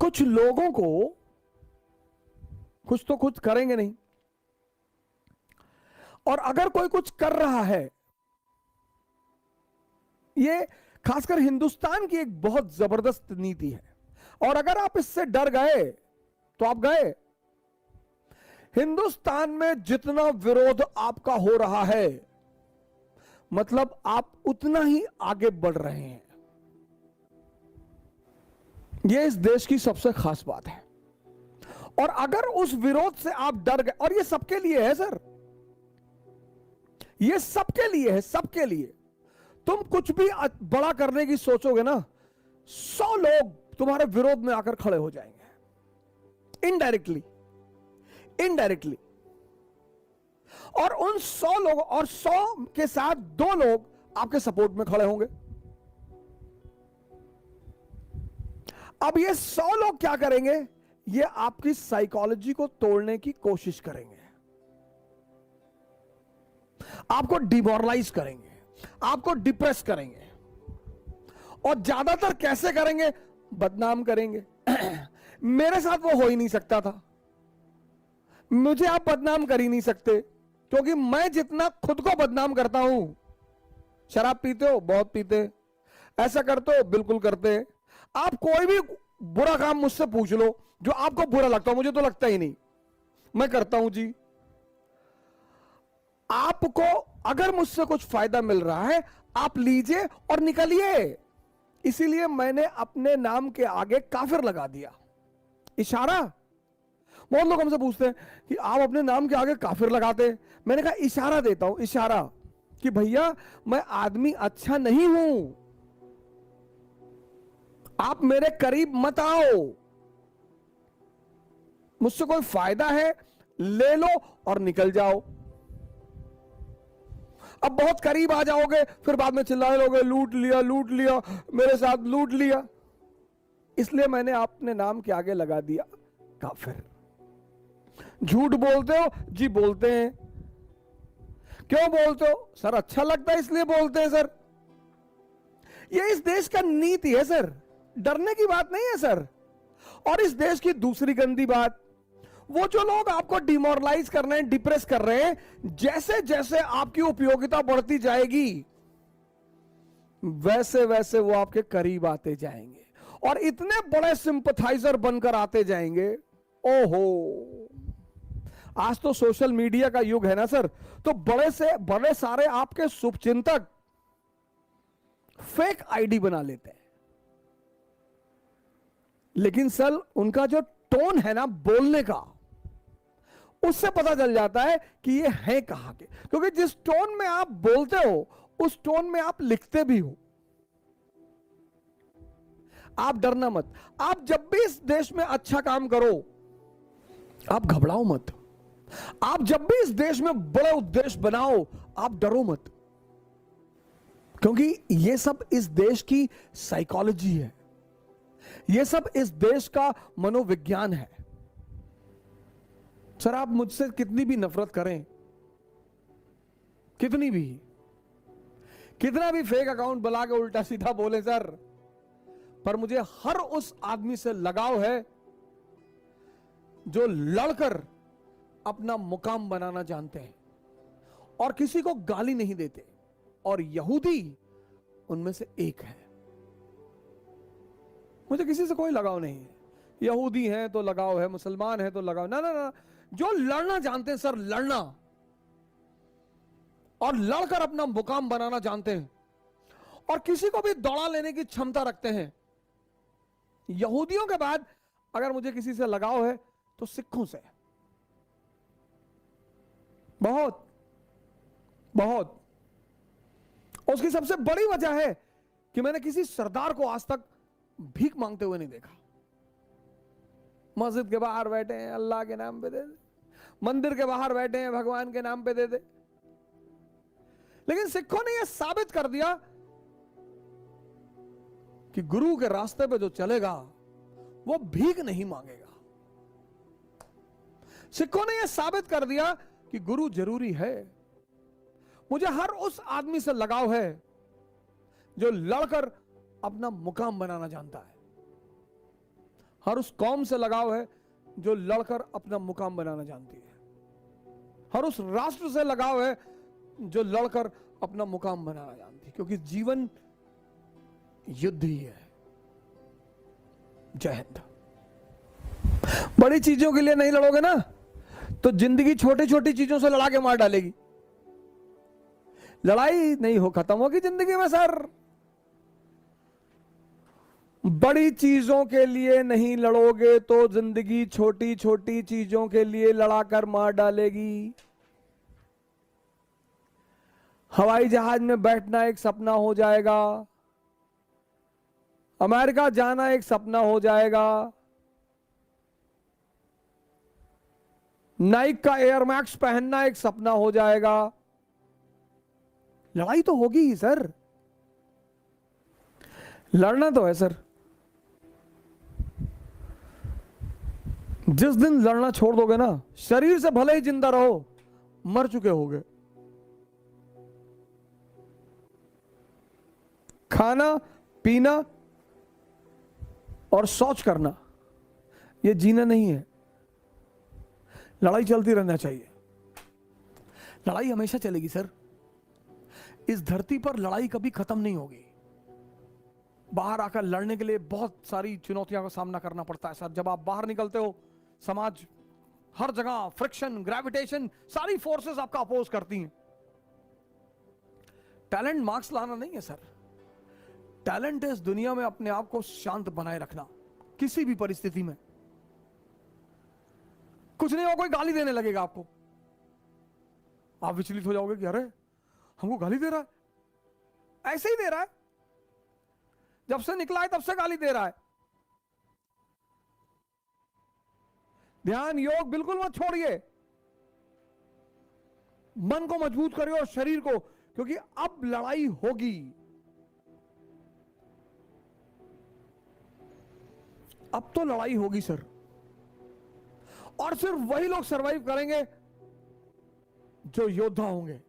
कुछ लोगों को कुछ तो कुछ करेंगे नहीं, और अगर कोई कुछ कर रहा है, ये खासकर हिंदुस्तान की एक बहुत जबरदस्त नीति है, और अगर आप इससे डर गए तो आप गए। हिंदुस्तान में जितना विरोध आपका हो रहा है, मतलब आप उतना ही आगे बढ़ रहे हैं। यह इस देश की सबसे खास बात है। और अगर उस विरोध से आप डर गए, और ये सबके लिए है सर, ये सबके लिए है, सबके लिए। तुम कुछ भी बड़ा करने की सोचोगे ना, 100 लोग तुम्हारे विरोध में आकर खड़े हो जाएंगे, इनडायरेक्टली, इनडायरेक्टली। और उन 100 लोगों, और 100 के साथ 2 लोग आपके सपोर्ट में खड़े होंगे। अब ये 100 लोग क्या करेंगे? ये आपकी साइकोलॉजी को तोड़ने की कोशिश करेंगे, आपको डिमोरलाइज करेंगे, आपको डिप्रेस करेंगे। और ज्यादातर कैसे करेंगे? बदनाम करेंगे। मेरे साथ वो हो ही नहीं सकता था, मुझे आप बदनाम कर ही नहीं सकते, क्योंकि मैं जितना खुद को बदनाम करता हूं। शराब पीते हो? बहुत पीते। ऐसा करते हो? बिल्कुल करते। आप कोई भी बुरा काम मुझसे पूछ लो जो आपको बुरा लगता हो, मुझे तो लगता ही नहीं, मैं करता हूं जी। आपको अगर मुझसे कुछ फायदा मिल रहा है, आप लीजिए और निकलिए। इसीलिए मैंने अपने नाम के आगे काफिर लगा दिया, इशारा। बहुत लोग हमसे पूछते हैं कि आप अपने नाम के आगे काफिर लगाते। मैंने कहा इशारा देता हूं, इशारा, कि भैया मैं आदमी अच्छा नहीं हूं, आप मेरे करीब मत आओ। मुझसे कोई फायदा है ले लो और निकल जाओ। अब बहुत करीब आ जाओगे, फिर बाद में चिल्लाने लोगे, लूट लिया, लूट लिया, मेरे साथ लूट लिया। इसलिए मैंने अपने नाम के आगे लगा दिया काफिर। झूठ बोलते हो? जी बोलते हैं। क्यों बोलते हो? सर अच्छा लगता है इसलिए बोलते हैं सर। ये इस देश का नीति है सर, डरने की बात नहीं है सर। और इस देश की दूसरी गंदी बात, वो जो लोग आपको डिमोरलाइज कर रहे हैं, डिप्रेस कर रहे हैं, जैसे जैसे आपकी उपयोगिता बढ़ती जाएगी, वैसे वैसे वो आपके करीब आते जाएंगे और इतने बड़े सिंपथाइजर बनकर आते जाएंगे। ओहो, आज तो सोशल मीडिया का युग है ना सर, तो बड़े से बड़े सारे आपके शुभचिंतक फेक आईडी बना लेते हैं। लेकिन सर उनका जो टोन है ना बोलने का, उससे पता चल जाता है कि ये है कहां के। क्योंकि जिस टोन में आप बोलते हो, उस टोन में आप लिखते भी हो। आप डरना मत। आप जब भी इस देश में अच्छा काम करो, आप घबराओ मत। आप जब भी इस देश में बड़े उद्देश्य बनाओ, आप डरो मत। क्योंकि ये सब इस देश की साइकोलॉजी है, ये सब इस देश का मनोविज्ञान है। सर आप मुझसे कितनी भी नफरत करें, कितनी भी, कितना भी फेक अकाउंट बना के उल्टा सीधा बोले सर, पर मुझे हर उस आदमी से लगाव है जो लड़कर अपना मुकाम बनाना जानते हैं और किसी को गाली नहीं देते। और यहूदी उनमें से एक है। मुझे किसी से कोई लगाव नहीं है। यहूदी है तो लगाव है, मुसलमान है तो लगाव, ना ना ना। जो लड़ना जानते हैं सर, लड़ना और लड़कर अपना मुकाम बनाना जानते हैं और किसी को भी दौड़ा लेने की क्षमता रखते हैं। यहूदियों के बाद अगर मुझे किसी से लगाव है तो सिखों से, बहुत बहुत। उसकी सबसे बड़ी वजह है कि मैंने किसी सरदार को आज तक भीख मांगते हुए नहीं देखा। मस्जिद के बाहर बैठे हैं, अल्लाह के नाम पे दे दे, मंदिर के बाहर बैठे हैं, भगवान के नाम पे दे दे। लेकिन सिखों ने यह साबित कर दिया कि गुरु के रास्ते पे जो चलेगा वो भीख नहीं मांगेगा। सिखों ने यह साबित कर दिया कि गुरु जरूरी है। मुझे हर उस आदमी से लगाव है जो लड़कर अपना मुकाम बनाना जानता है। हर उस कौम से लगाव है जो लड़कर अपना मुकाम बनाना जानती है। हर उस राष्ट्र से लगाव है जो लड़कर अपना मुकाम बनाना जानती है, क्योंकि जीवन युद्ध ही है। जय हिंद। बड़ी चीजों के लिए नहीं लड़ोगे ना तो जिंदगी छोटी छोटी चीजों से लड़ा के मार डालेगी। लड़ाई नहीं हो खत्म होगी जिंदगी में सर। बड़ी चीजों के लिए नहीं लड़ोगे तो जिंदगी छोटी छोटी चीजों के लिए लड़ाकर मार डालेगी। हवाई जहाज में बैठना एक सपना हो जाएगा, अमेरिका जाना एक सपना हो जाएगा, नाइक का एयर मैक्स पहनना एक सपना हो जाएगा। लड़ाई तो होगी ही सर, लड़ना तो है सर। जिस दिन लड़ना छोड़ दोगे ना, शरीर से भले ही जिंदा रहो, मर चुके होगे। खाना पीना और शौच करना ये जीना नहीं है। लड़ाई चलती रहना चाहिए। लड़ाई हमेशा चलेगी सर। इस धरती पर लड़ाई कभी खत्म नहीं होगी। बाहर आकर लड़ने के लिए बहुत सारी चुनौतियों का सामना करना पड़ता है सर। जब आप बाहर निकलते हो, समाज हर जगह फ्रिक्शन, ग्रेविटेशन, सारी फोर्सेस आपका अपोज करती हैं। टैलेंट मार्क्स लाना नहीं है सर। टैलेंट है इस दुनिया में अपने आप को शांत बनाए रखना किसी भी परिस्थिति में। कुछ नहीं हो, कोई गाली देने लगेगा आपको, आप विचलित हो जाओगे कि अरे हमको गाली दे रहा है। ऐसे ही दे रहा है, जब से निकला है तब से गाली दे रहा है। ध्यान योग बिल्कुल मत छोड़िए। मन को मजबूत करिए और शरीर को, क्योंकि अब लड़ाई होगी। अब तो लड़ाई होगी सर, और सिर्फ वही लोग सरवाइव करेंगे जो योद्धा होंगे।